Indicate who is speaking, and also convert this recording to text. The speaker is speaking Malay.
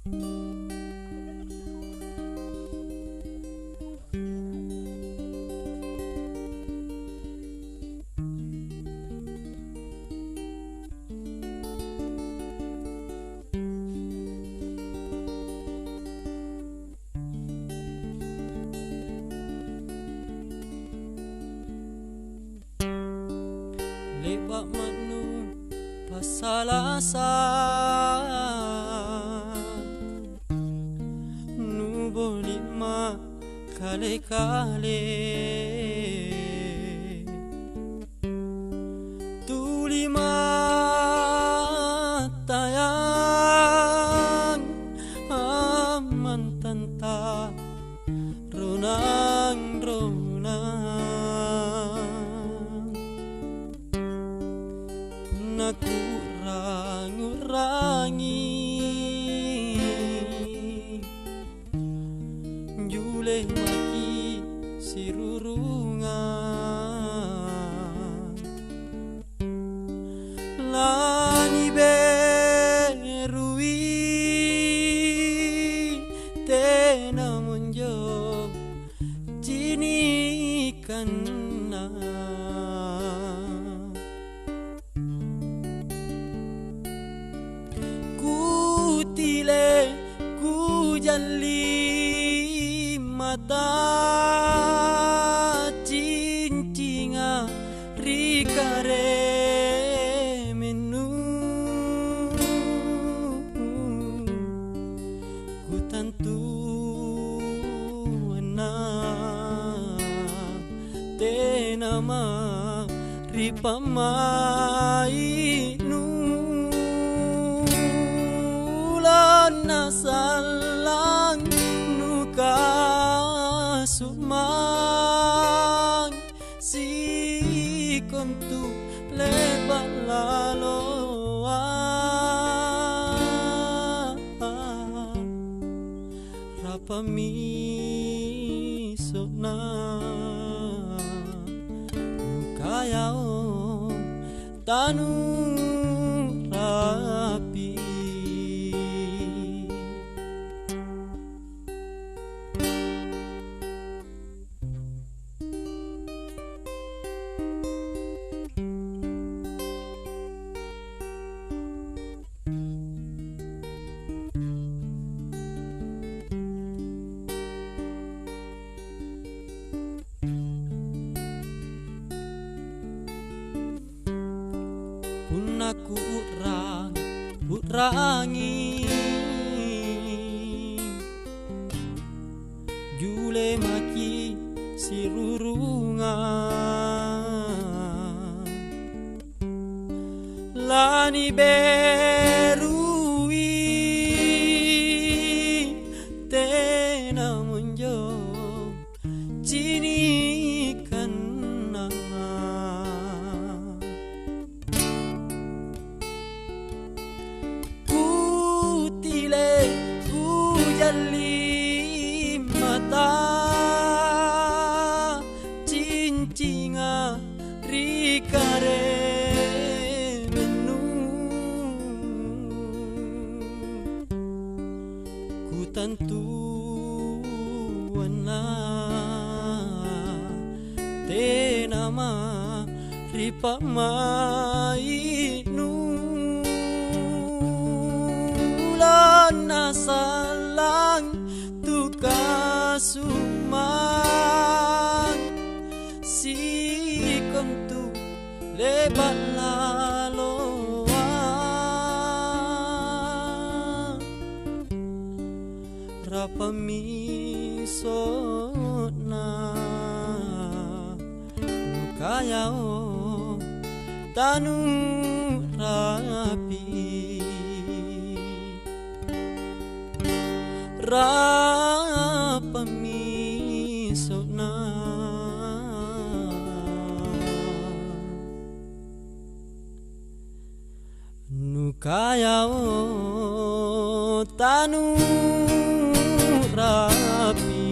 Speaker 1: Lebak manu pasalasa nu bolima kale-kale tulima tayang aman tanta ronang-ronang kurang-urangi jule maki sirurungan lani berui tena monjo jinikan ku jalli mata cincinga rikare menu ku tentu tenama ripamai nasalang nuka sumang si kontu lebat laloa rapa mi sona nuka yao tanu rapi pun aku urangi jule maki sirurungan lani berui tena monjo jinikan jalli mata cincinga rikare menu ku tentu wana tenama ripamai nu nasalang tuka sumang si kontu lebat laloa rapa mi sona nuka yao tanu rapi rapa mi sona nuka yao tanu rapi